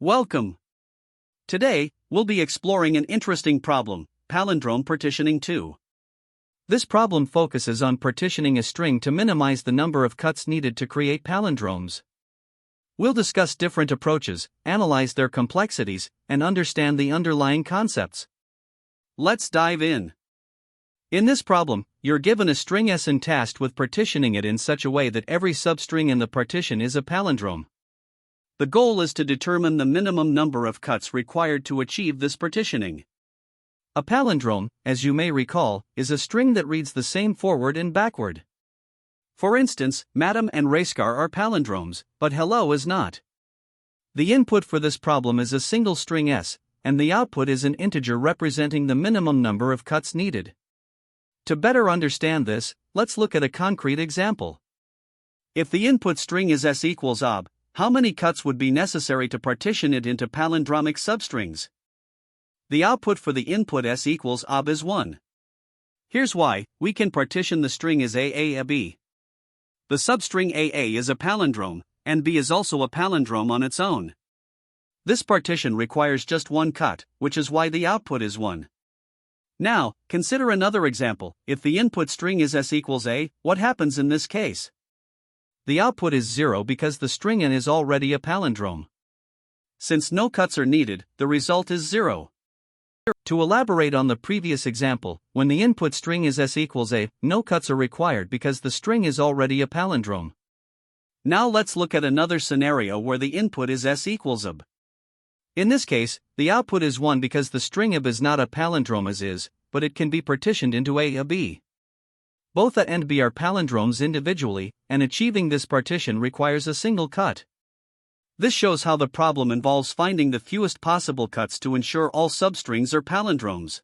Welcome! Today, we'll be exploring an interesting problem, palindrome partitioning 2. This problem focuses on partitioning a string to minimize the number of cuts needed to create palindromes. We'll discuss different approaches, analyze their complexities, and understand the underlying concepts. Let's dive in. In this problem, you're given a string S and tasked with partitioning it in such a way that every substring in the partition is a palindrome. The goal is to determine the minimum number of cuts required to achieve this partitioning. A palindrome, as you may recall, is a string that reads the same forward and backward. For instance, Madam and Racecar are palindromes, but hello is not. The input for this problem is a single string S, and the output is an integer representing the minimum number of cuts needed. To better understand this, let's look at a concrete example. If the input string is S equals ob, how many cuts would be necessary to partition it into palindromic substrings? The output for the input S equals ob is 1. Here's why: we can partition the string as AA a B. The substring AA is a palindrome, and B is also a palindrome on its own. This partition requires just one cut, which is why the output is 1. Now, consider another example. If the input string is S equals A, what happens in this case? The output is 0 because the string N is already a palindrome. Since no cuts are needed, the result is 0. To elaborate on the previous example, when the input string is S equals A, no cuts are required because the string is already a palindrome. Now let's look at another scenario where the input is S equals AB. In this case, the output is 1 because the string AB is not a palindrome as is, but it can be partitioned into a B. Both A and B are palindromes individually, and achieving this partition requires a single cut. This shows how the problem involves finding the fewest possible cuts to ensure all substrings are palindromes.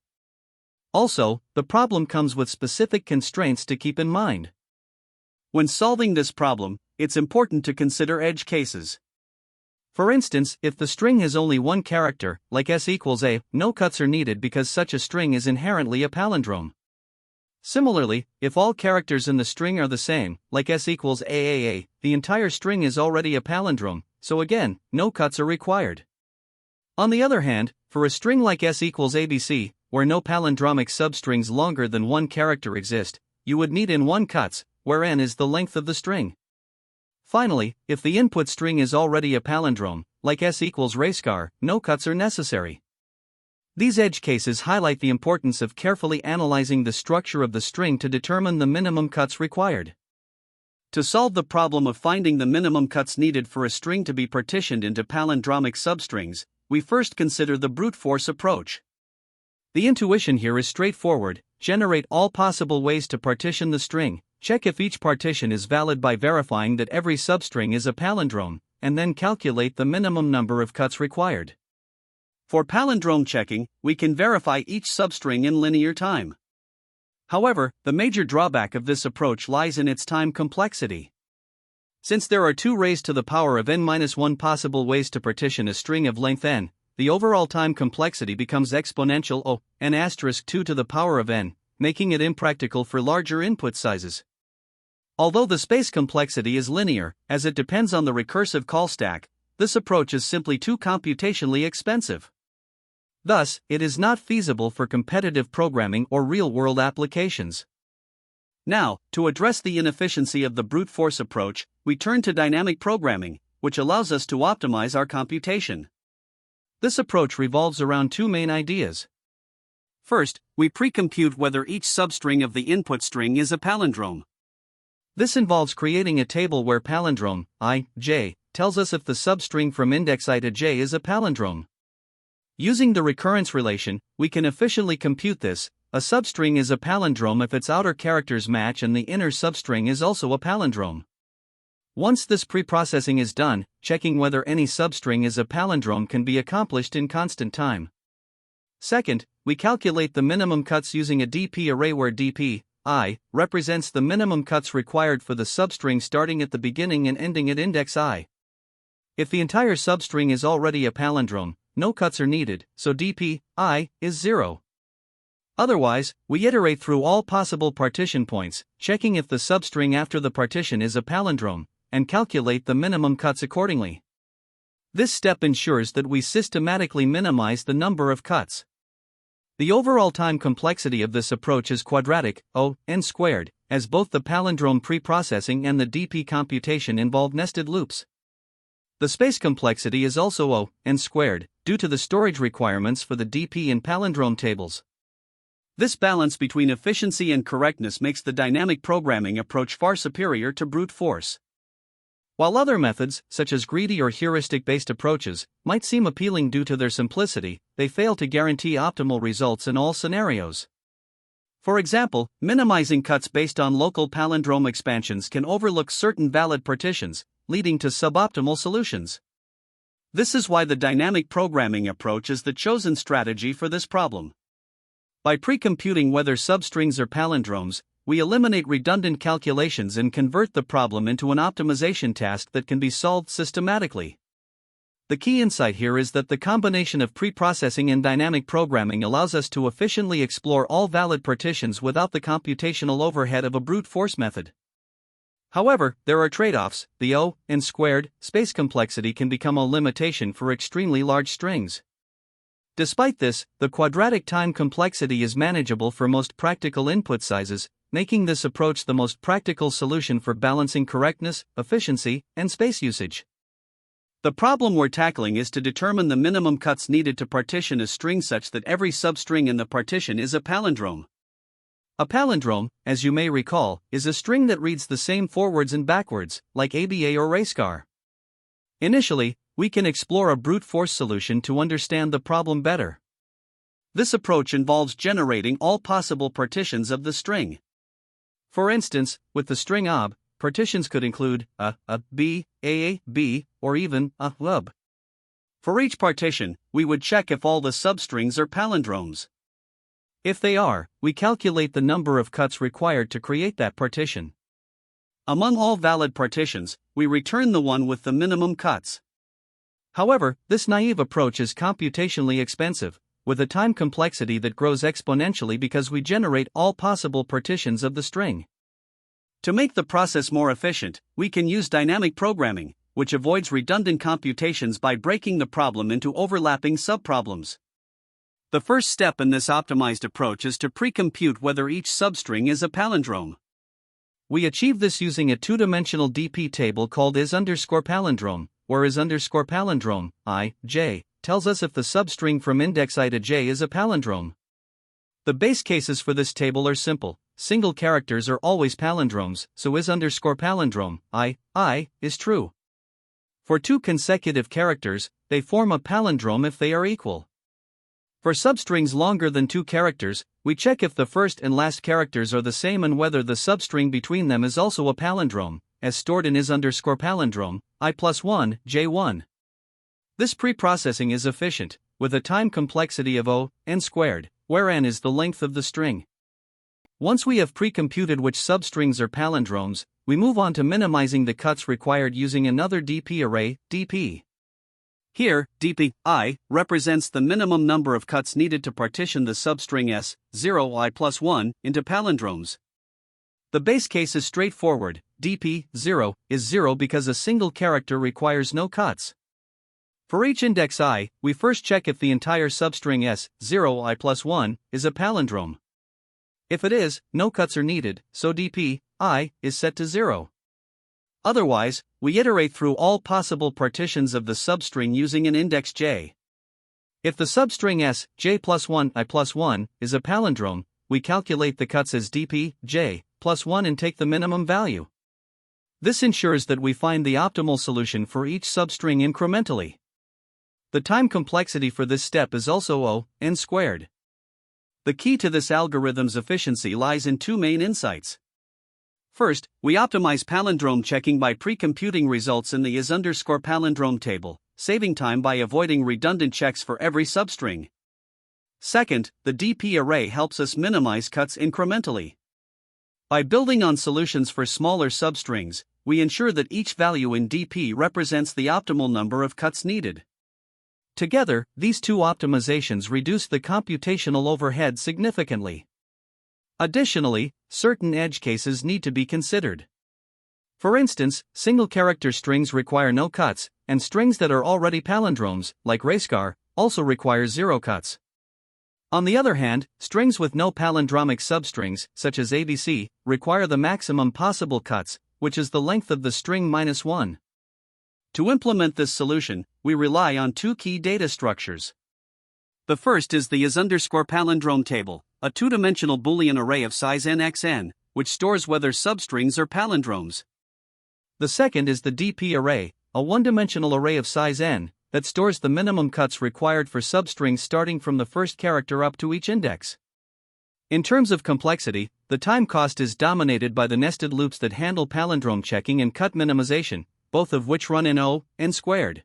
Also, the problem comes with specific constraints to keep in mind. When solving this problem, it's important to consider edge cases. For instance, if the string has only one character, like S equals A, no cuts are needed because such a string is inherently a palindrome. Similarly, if all characters in the string are the same, like S equals AAA, the entire string is already a palindrome, so again, no cuts are required. On the other hand, for a string like S equals ABC, where no palindromic substrings longer than one character exist, you would need N1 cuts, where N is the length of the string. Finally, if the input string is already a palindrome, like S equals Racecar, no cuts are necessary. These edge cases highlight the importance of carefully analyzing the structure of the string to determine the minimum cuts required. To solve the problem of finding the minimum cuts needed for a string to be partitioned into palindromic substrings, we first consider the brute force approach. The intuition here is straightforward: generate all possible ways to partition the string, check if each partition is valid by verifying that every substring is a palindrome, and then calculate the minimum number of cuts required. For palindrome checking, we can verify each substring in linear time. However, the major drawback of this approach lies in its time complexity. Since there are 2 raised to the power of n-1 possible ways to partition a string of length n, the overall time complexity becomes exponential n*2 to the power of n, making it impractical for larger input sizes. Although the space complexity is linear, as it depends on the recursive call stack, this approach is simply too computationally expensive. Thus, it is not feasible for competitive programming or real-world applications. Now, to address the inefficiency of the brute force approach, we turn to dynamic programming, which allows us to optimize our computation. This approach revolves around 2 main ideas. First, we pre-compute whether each substring of the input string is a palindrome. This involves creating a table where palindrome I, j, tells us if the substring from index I to j is a palindrome. Using the recurrence relation, we can efficiently compute this. A substring is a palindrome if its outer characters match and the inner substring is also a palindrome. Once this preprocessing is done, checking whether any substring is a palindrome can be accomplished in constant time. Second, we calculate the minimum cuts using a DP array where DP, I, represents the minimum cuts required for the substring starting at the beginning and ending at index I. If the entire substring is already a palindrome, no cuts are needed, so DP, I, is 0. Otherwise, we iterate through all possible partition points, checking if the substring after the partition is a palindrome, and calculate the minimum cuts accordingly. This step ensures that we systematically minimize the number of cuts. The overall time complexity of this approach is quadratic, n squared, as both the palindrome preprocessing and the DP computation involve nested loops. The space complexity is also n squared, due to the storage requirements for the DP and palindrome tables. This balance between efficiency and correctness makes the dynamic programming approach far superior to brute force. While other methods, such as greedy or heuristic-based approaches, might seem appealing due to their simplicity, they fail to guarantee optimal results in all scenarios. For example, minimizing cuts based on local palindrome expansions can overlook certain valid partitions, leading to suboptimal solutions. This is why the dynamic programming approach is the chosen strategy for this problem. By pre-computing whether substrings are palindromes, we eliminate redundant calculations and convert the problem into an optimization task that can be solved systematically. The key insight here is that the combination of preprocessing and dynamic programming allows us to efficiently explore all valid partitions without the computational overhead of a brute force method. However, there are trade-offs. The n squared space complexity can become a limitation for extremely large strings. Despite this, the quadratic time complexity is manageable for most practical input sizes, making this approach the most practical solution for balancing correctness, efficiency, and space usage. The problem we're tackling is to determine the minimum cuts needed to partition a string such that every substring in the partition is a palindrome. A palindrome, as you may recall, is a string that reads the same forwards and backwards, like ABA or RASCAR. Initially, we can explore a brute force solution to understand the problem better. This approach involves generating all possible partitions of the string. For instance, with the string ob, partitions could include a, b, a, b, or even a, lub. For each partition, we would check if all the substrings are palindromes. If they are, we calculate the number of cuts required to create that partition. Among all valid partitions, we return the one with the minimum cuts. However, this naive approach is computationally expensive, with a time complexity that grows exponentially because we generate all possible partitions of the string. To make the process more efficient, we can use dynamic programming, which avoids redundant computations by breaking the problem into overlapping subproblems. The first step in this optimized approach is to pre-compute whether each substring is a palindrome. We achieve this using a two-dimensional DP table called is_palindrome, where is_palindrome, I, j, tells us if the substring from index I to j is a palindrome. The base cases for this table are simple. Single characters are always palindromes, so is_palindrome, I, is true. For two consecutive characters, they form a palindrome if they are equal. For substrings longer than 2 characters, we check if the first and last characters are the same and whether the substring between them is also a palindrome, as stored in is_palindrome, I+1, j1. This preprocessing is efficient, with a time complexity of n squared, where n is the length of the string. Once we have pre-computed which substrings are palindromes, we move on to minimizing the cuts required using another DP array, DP. Here, DP I represents the minimum number of cuts needed to partition the substring S0 I+1 into palindromes. The base case is straightforward. DP 0 is 0 because a single character requires no cuts. For each index I, we first check if the entire substring S0 I+1 is a palindrome. If it is, no cuts are needed, so DP I is set to 0. Otherwise, we iterate through all possible partitions of the substring using an index j. If the substring S j+1 I+1 is a palindrome, we calculate the cuts as DP j+1 and take the minimum value. This ensures that we find the optimal solution for each substring incrementally. The time complexity for this step is also n squared. The key to this algorithm's efficiency lies in two main insights. First, we optimize palindrome checking by pre-computing results in the is_palindrome table, saving time by avoiding redundant checks for every substring. Second, the DP array helps us minimize cuts incrementally. By building on solutions for smaller substrings, we ensure that each value in DP represents the optimal number of cuts needed. Together, these two optimizations reduce the computational overhead significantly. Additionally, certain edge cases need to be considered. For instance, single-character strings require no cuts, and strings that are already palindromes, like racecar, also require 0 cuts. On the other hand, strings with no palindromic substrings, such as ABC, require the maximum possible cuts, which is the length of the string minus 1. To implement this solution, we rely on two key data structures. The first is the is_palindrome table, a two-dimensional Boolean array of size n(x)n, which stores whether substrings are palindromes. The second is the dp array, a one-dimensional array of size n, that stores the minimum cuts required for substrings starting from the first character up to each index. In terms of complexity, the time cost is dominated by the nested loops that handle palindrome checking and cut minimization, both of which run in O(n²).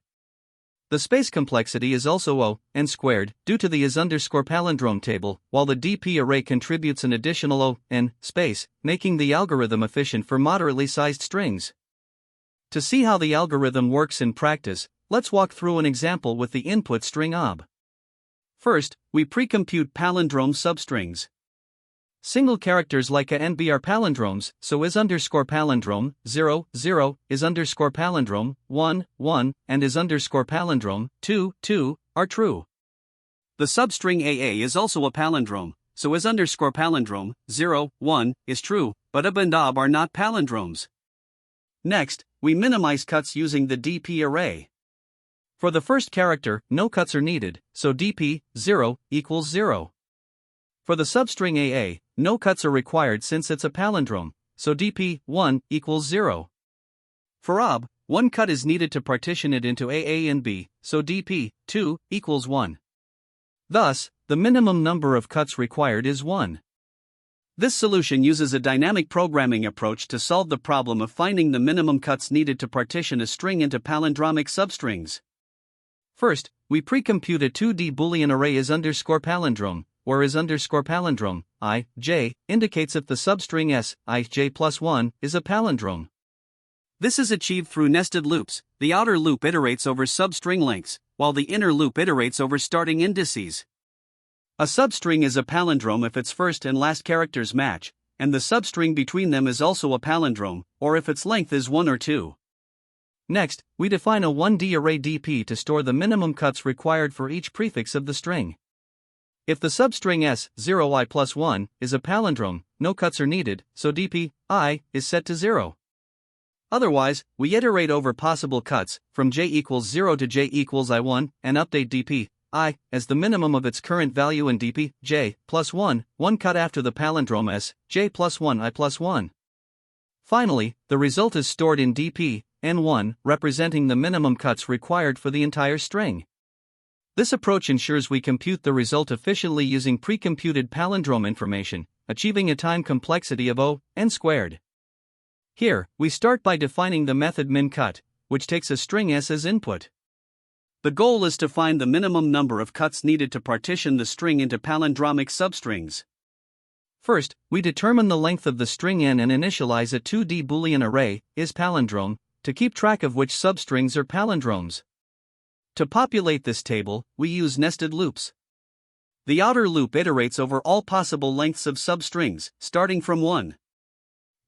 The space complexity is also O(n²) due to the is_palindrome table, while the dp array contributes an additional O(n) space, making the algorithm efficient for moderately sized strings. To see how the algorithm works in practice, let's walk through an example with the input string ob. First, we pre-compute palindrome substrings. Single characters like a and b are palindromes, so is_palindrome 0, 0, is_palindrome 1, 1, and is_palindrome 2, 2 are true. The substring AA is also a palindrome, so is_palindrome 0, 1 is true, but ab and ob are not palindromes. Next, we minimize cuts using the dp array. For the first character, no cuts are needed, so dp 0 equals 0. For the substring AA, no cuts are required since it's a palindrome, so dp 1 equals 0. For ob, one cut is needed to partition it into AA and B, so dp 2 equals 1. Thus, the minimum number of cuts required is 1. This solution uses a dynamic programming approach to solve the problem of finding the minimum cuts needed to partition a string into palindromic substrings. First, we pre-compute a 2D Boolean array is_palindrome, where is_palindrome I, j, indicates if the substring s, I, j plus 1, is a palindrome. This is achieved through nested loops. The outer loop iterates over substring lengths, while the inner loop iterates over starting indices. A substring is a palindrome if its first and last characters match, and the substring between them is also a palindrome, or if its length is 1 or 2. Next, we define a 1D array dp to store the minimum cuts required for each prefix of the string. If the substring s, 0i plus 1, is a palindrome, no cuts are needed, so dp I is set to 0. Otherwise, we iterate over possible cuts, from j equals 0 to j equals I1, and update dp I as the minimum of its current value and dp j plus 1, one cut after the palindrome s, j plus 1 I plus 1. Finally, the result is stored in dp n1, representing the minimum cuts required for the entire string. This approach ensures we compute the result efficiently using pre-computed palindrome information, achieving a time complexity of O(n²). Here, we start by defining the method minCut, which takes a string s as input. The goal is to find the minimum number of cuts needed to partition the string into palindromic substrings. First, we determine the length of the string n and initialize a 2D Boolean array, is_palindrome, to keep track of which substrings are palindromes. To populate this table, we use nested loops. The outer loop iterates over all possible lengths of substrings, starting from 1.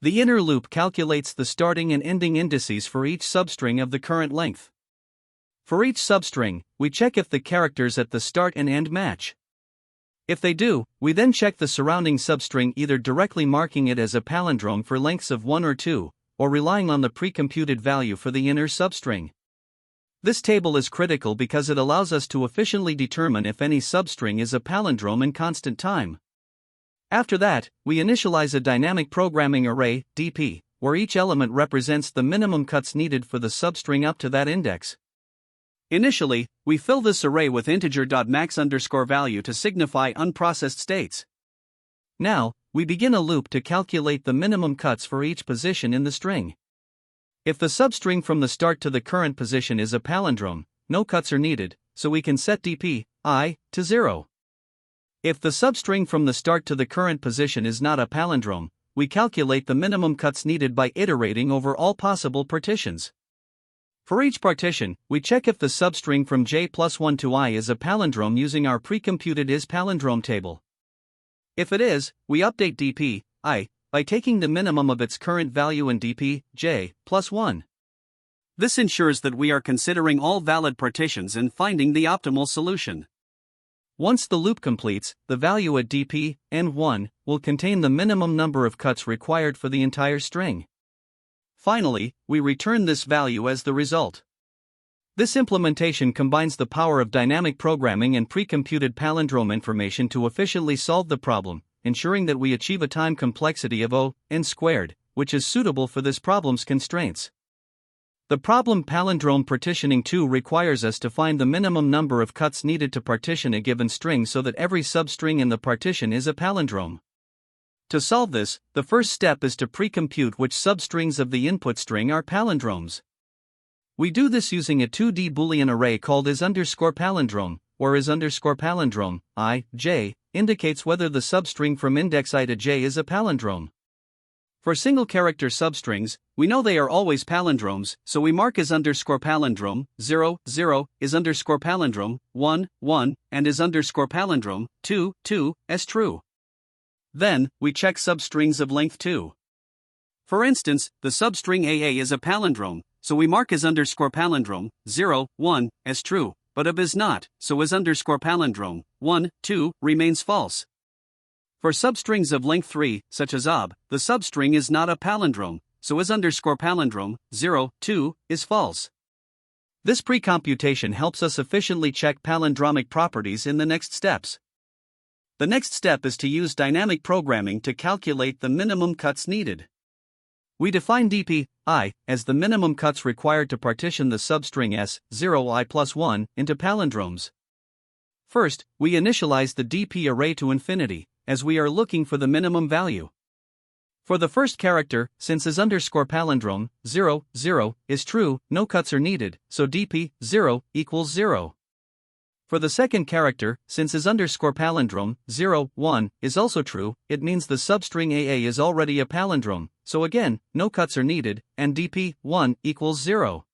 The inner loop calculates the starting and ending indices for each substring of the current length. For each substring, we check if the characters at the start and end match. If they do, we then check the surrounding substring, either directly marking it as a palindrome for lengths of 1 or 2, or relying on the pre-computed value for the inner substring. This table is critical because it allows us to efficiently determine if any substring is a palindrome in constant time. After that, we initialize a dynamic programming array, dp, where each element represents the minimum cuts needed for the substring up to that index. Initially, we fill this array with integer.max_value to signify unprocessed states. Now, we begin a loop to calculate the minimum cuts for each position in the string. If the substring from the start to the current position is a palindrome, no cuts are needed, so we can set dp I to 0. If the substring from the start to the current position is not a palindrome, we calculate the minimum cuts needed by iterating over all possible partitions. For each partition, we check if the substring from j plus 1 to I is a palindrome using our pre-computed is_palindrome table. If it is, we update dp I by taking the minimum of its current value in dp, j, plus 1. This ensures that we are considering all valid partitions and finding the optimal solution. Once the loop completes, the value at dp, n1, will contain the minimum number of cuts required for the entire string. Finally, we return this value as the result. This implementation combines the power of dynamic programming and pre-computed palindrome information to efficiently solve the problem, ensuring that we achieve a time complexity of O(n squared), which is suitable for this problem's constraints. The problem Palindrome Partitioning 2 requires us to find the minimum number of cuts needed to partition a given string so that every substring in the partition is a palindrome. To solve this, the first step is to pre-compute which substrings of the input string are palindromes. We do this using a 2D Boolean array called is_palindrome, where is_palindrome, I, j, indicates whether the substring from index I to j is a palindrome. For single-character substrings, we know they are always palindromes, so we mark is_palindrome, 0, 0, is_palindrome, 1, 1, and is_palindrome, 2, 2, as true. Then, we check substrings of length 2. For instance, the substring AA is a palindrome, so we mark is_palindrome, 0, 1, as true, but AB is not, so is_palindrome, 1, 2, remains false. For substrings of length 3, such as ob, the substring is not a palindrome, so is_palindrome, 0, 2, is false. This pre-computation helps us efficiently check palindromic properties in the next steps. The next step is to use dynamic programming to calculate the minimum cuts needed. We define dp, I, as the minimum cuts required to partition the substring s, 0i plus 1, into palindromes. First, we initialize the dp array to infinity, as we are looking for the minimum value. For the first character, since is_palindrome, 0, 0, is true, no cuts are needed, so dp, 0, equals 0. For the second character, since is_palindrome, 0, 1, is also true, it means the substring AA is already a palindrome, so again, no cuts are needed, and dp, 1, equals 0.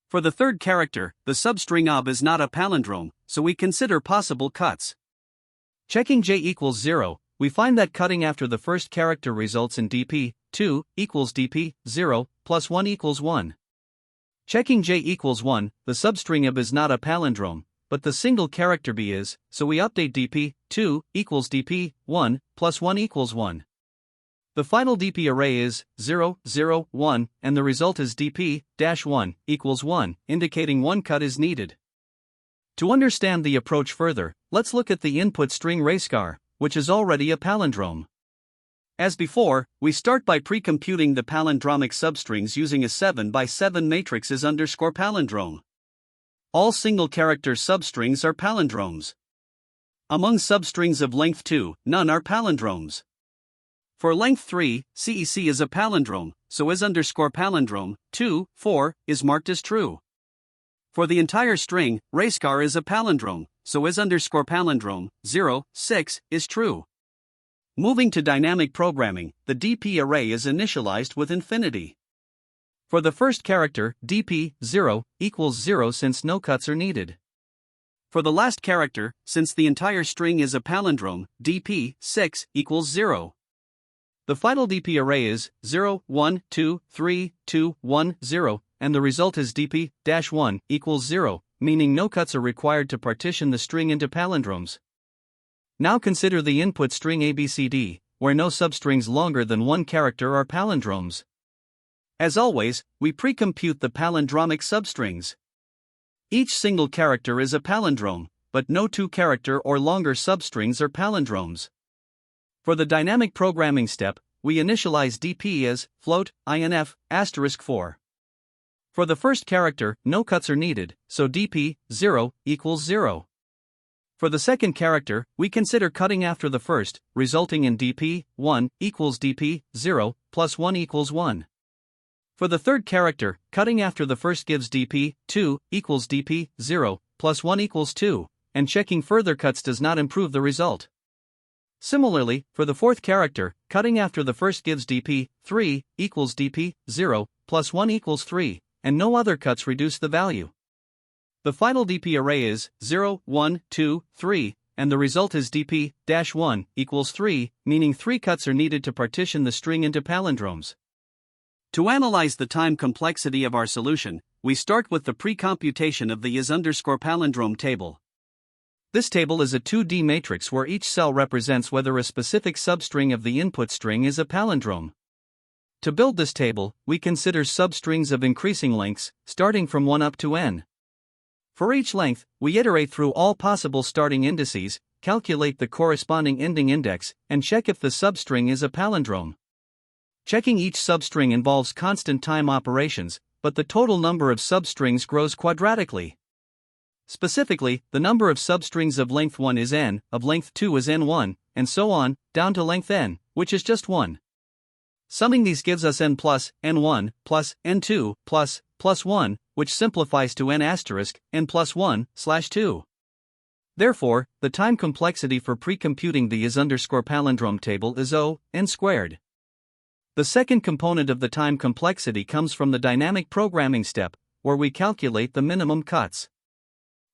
For the third character, the substring ob is not a palindrome, so we consider possible cuts. Checking j equals 0, we find that cutting after the first character results in dp, 2, equals dp, 0, plus 1 equals 1. Checking j equals 1, the substring ab is not a palindrome, but the single character b is, so we update dp, 2, equals dp, 1, plus 1 equals 1. The final dp array is 0, 0, 1, and the result is dp, 1, equals 1, indicating one cut is needed. To understand the approach further, let's look at the input string racecar, which is already a palindrome. As before, we start by pre-computing the palindromic substrings using a 7 by 7 matrix is_palindrome. All single-character substrings are palindromes. Among substrings of length 2, none are palindromes. For length 3, CEC is a palindrome, so is_palindrome, 2, 4, is marked as true. For the entire string, racecar is a palindrome, so is_palindrome, 0, 6, is true. Moving to dynamic programming, the dp array is initialized with infinity. For the first character, dp, 0, equals 0 since no cuts are needed. For the last character, since the entire string is a palindrome, dp, 6, equals 0. The final dp array is 0, 1, 2, 3, 2, 1, 0, and the result is dp, 1, equals 0, meaning no cuts are required to partition the string into palindromes. Now consider the input string ABCD, where no substrings longer than one character are palindromes. As always, we pre-compute the palindromic substrings. Each single character is a palindrome, but no two-character or longer substrings are palindromes. For the dynamic programming step, we initialize dp as float inf *4. For the first character, no cuts are needed, so dp, 0, equals 0. For the second character, we consider cutting after the first, resulting in dp, 1, equals dp, 0, plus 1 equals 1. For the third character, cutting after the first gives dp, 2, equals dp, 0, plus 1 equals 2, and checking further cuts does not improve the result. Similarly, for the fourth character, cutting after the first gives dp, 3, equals dp, 0, plus 1 equals 3, and no other cuts reduce the value. The final dp array is 0, 1, 2, 3, and the result is dp-1 equals 3, meaning 3 cuts are needed to partition the string into palindromes. To analyze the time complexity of our solution, we start with the pre-computation of the is_palindrome table. This table is a 2D matrix where each cell represents whether a specific substring of the input string is a palindrome. To build this table, we consider substrings of increasing lengths, starting from 1 up to n. For each length, we iterate through all possible starting indices, calculate the corresponding ending index, and check if the substring is a palindrome. Checking each substring involves constant time operations, but the total number of substrings grows quadratically. Specifically, the number of substrings of length 1 is n, of length 2 is n1, and so on, down to length n, which is just 1. Summing these gives us n plus n1 plus n2 plus 1, which simplifies to n asterisk n plus 1/2. Therefore, the time complexity for pre-computing the is_palindrome table is n squared. The second component of the time complexity comes from the dynamic programming step, where we calculate the minimum cuts.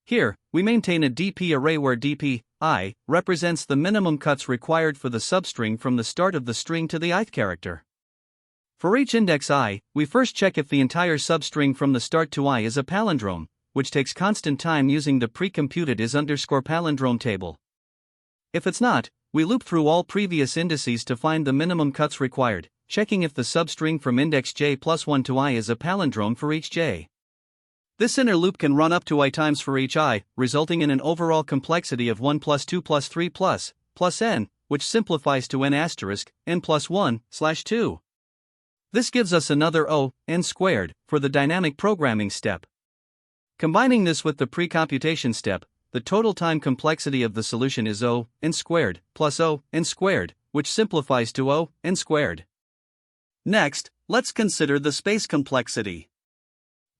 Here, we maintain a dp array where dp I represents the minimum cuts required for the substring from the start of the string to the ith character. For each index I, we first check if the entire substring from the start to I is a palindrome, which takes constant time using the pre-computed is_palindrome table. If it's not, we loop through all previous indices to find the minimum cuts required, checking if the substring from index j plus 1 to I is a palindrome for each j. This inner loop can run up to I times for each I, resulting in an overall complexity of 1 plus 2 plus 3 plus n, which simplifies to n asterisk n plus 1/2. This gives us another n squared for the dynamic programming step. Combining this with the pre-computation step, the total time complexity of the solution is n squared plus n squared, which simplifies to n squared. Next, let's consider the space complexity.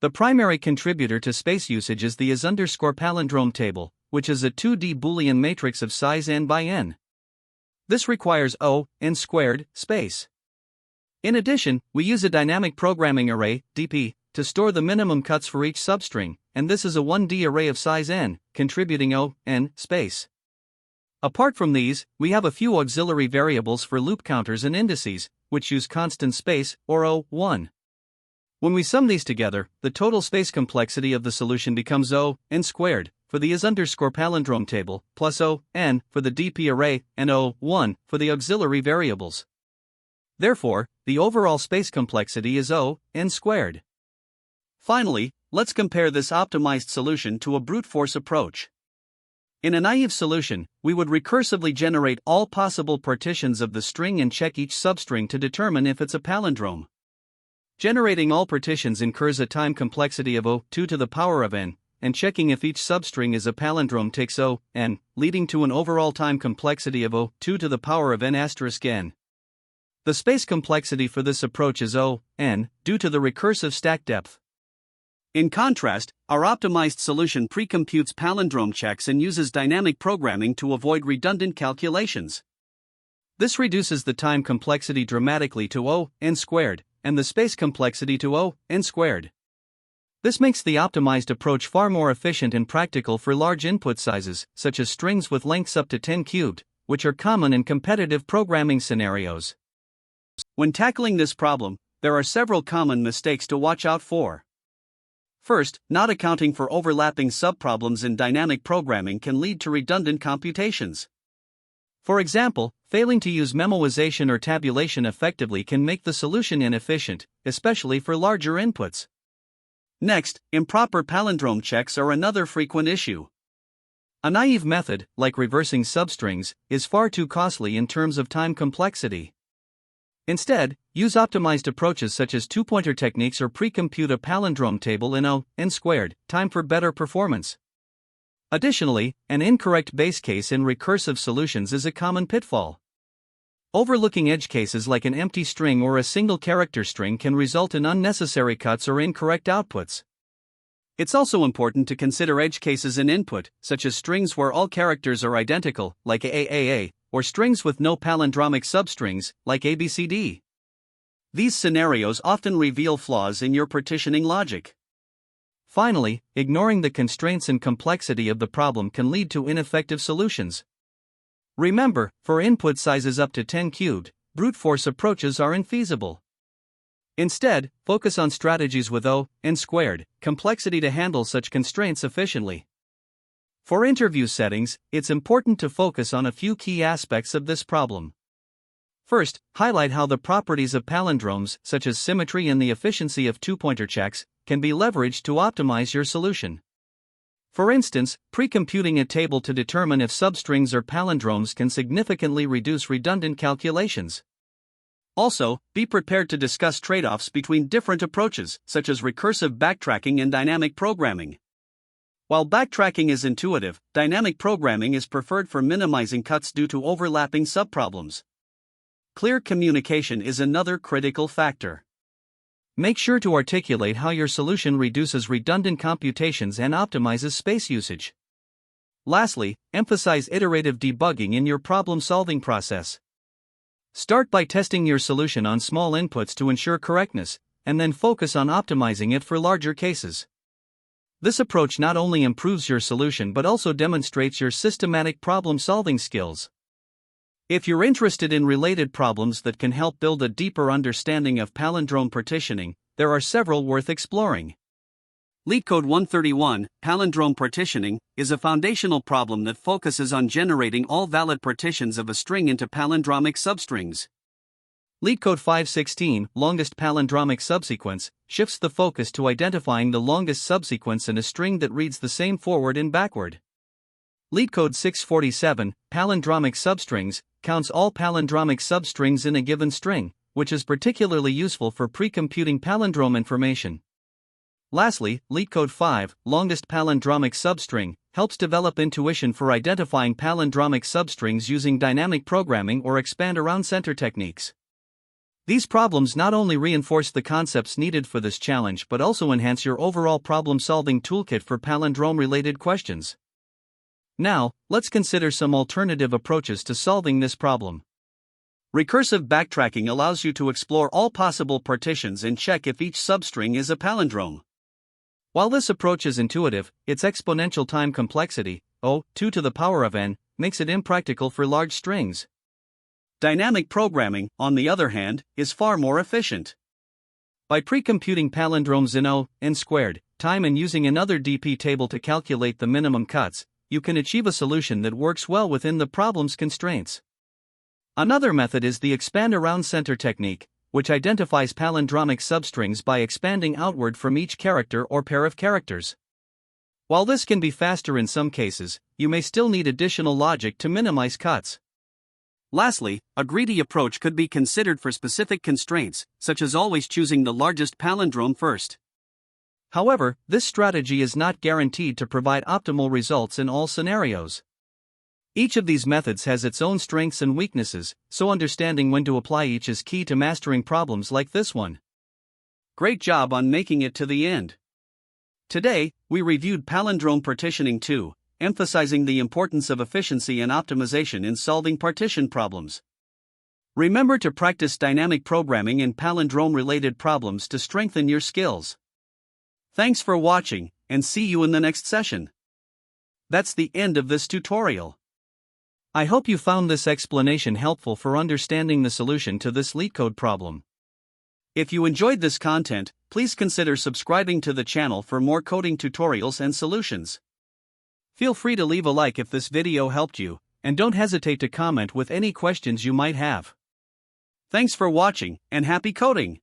The primary contributor to space usage is the is_palindrome table, which is a 2D Boolean matrix of size n by n. This requires n squared space. In addition, we use a dynamic programming array, dp, to store the minimum cuts for each substring, and this is a 1D array of size n, contributing n space. Apart from these, we have a few auxiliary variables for loop counters and indices, which use constant space, or 1. When we sum these together, the total space complexity of the solution becomes n squared for the is_palindrome table, plus n for the dp array, and 1 for the auxiliary variables. Therefore, the overall space complexity is n squared. Finally, let's compare this optimized solution to a brute force approach. In a naive solution, we would recursively generate all possible partitions of the string and check each substring to determine if it's a palindrome. Generating all partitions incurs a time complexity of 2 to the power of n, and checking if each substring is a palindrome takes n, leading to an overall time complexity of 2 to the power of n asterisk n. The space complexity for this approach is n, due to the recursive stack depth. In contrast, our optimized solution pre-computes palindrome checks and uses dynamic programming to avoid redundant calculations. This reduces the time complexity dramatically to n squared, and the space complexity to n squared. This makes the optimized approach far more efficient and practical for large input sizes, such as strings with lengths up to 10 cubed, which are common in competitive programming scenarios. When tackling this problem, there are several common mistakes to watch out for. First, not accounting for overlapping subproblems in dynamic programming can lead to redundant computations. For example, failing to use memoization or tabulation effectively can make the solution inefficient, especially for larger inputs. Next, improper palindrome checks are another frequent issue. A naive method, like reversing substrings, is far too costly in terms of time complexity. Instead, use optimized approaches such as two-pointer techniques or pre-compute a palindrome table in n squared time for better performance. Additionally, an incorrect base case in recursive solutions is a common pitfall. Overlooking edge cases like an empty string or a single character string can result in unnecessary cuts or incorrect outputs. It's also important to consider edge cases in input, such as strings where all characters are identical, like AAA, or strings with no palindromic substrings, like ABCD. These scenarios often reveal flaws in your partitioning logic. Finally, ignoring the constraints and complexity of the problem can lead to ineffective solutions. Remember, for input sizes up to 10 cubed, brute force approaches are infeasible. Instead, focus on strategies with n² complexity to handle such constraints efficiently. For interview settings, it's important to focus on a few key aspects of this problem. First, highlight how the properties of palindromes, such as symmetry and the efficiency of two-pointer checks, can be leveraged to optimize your solution. For instance, pre-computing a table to determine if substrings or palindromes can significantly reduce redundant calculations. Also, be prepared to discuss trade-offs between different approaches, such as recursive backtracking and dynamic programming. While backtracking is intuitive, dynamic programming is preferred for minimizing cuts due to overlapping subproblems. Clear communication is another critical factor. Make sure to articulate how your solution reduces redundant computations and optimizes space usage. Lastly, emphasize iterative debugging in your problem-solving process. Start by testing your solution on small inputs to ensure correctness, and then focus on optimizing it for larger cases. This approach not only improves your solution but also demonstrates your systematic problem-solving skills. If you're interested in related problems that can help build a deeper understanding of palindrome partitioning, there are several worth exploring. LeetCode 131, Palindrome Partitioning, is a foundational problem that focuses on generating all valid partitions of a string into palindromic substrings. LeetCode 516, Longest Palindromic Subsequence, shifts the focus to identifying the longest subsequence in a string that reads the same forward and backward. LeetCode 647, Palindromic Substrings, counts all palindromic substrings in a given string, which is particularly useful for pre-computing palindrome information. Lastly, LeetCode 5, Longest Palindromic Substring, helps develop intuition for identifying palindromic substrings using dynamic programming or expand-around center techniques. These problems not only reinforce the concepts needed for this challenge but also enhance your overall problem-solving toolkit for palindrome-related questions. Now, let's consider some alternative approaches to solving this problem. Recursive backtracking allows you to explore all possible partitions and check if each substring is a palindrome. While this approach is intuitive, its exponential time complexity, 2 to the power of n, makes it impractical for large strings. Dynamic programming, on the other hand, is far more efficient. By pre-computing palindromes in n² time and using another DP table to calculate the minimum cuts, you can achieve a solution that works well within the problem's constraints. Another method is the expand-around center technique, which identifies palindromic substrings by expanding outward from each character or pair of characters. While this can be faster in some cases, you may still need additional logic to minimize cuts. Lastly, a greedy approach could be considered for specific constraints, such as always choosing the largest palindrome first. However, this strategy is not guaranteed to provide optimal results in all scenarios. Each of these methods has its own strengths and weaknesses, so understanding when to apply each is key to mastering problems like this one. Great job on making it to the end. Today, we reviewed Palindrome Partitioning 2, emphasizing the importance of efficiency and optimization in solving partition problems. Remember to practice dynamic programming and palindrome-related problems to strengthen your skills. Thanks for watching, and see you in the next session. That's the end of this tutorial. I hope you found this explanation helpful for understanding the solution to this LeetCode problem. If you enjoyed this content, please consider subscribing to the channel for more coding tutorials and solutions. Feel free to leave a like if this video helped you, and don't hesitate to comment with any questions you might have. Thanks for watching, and happy coding!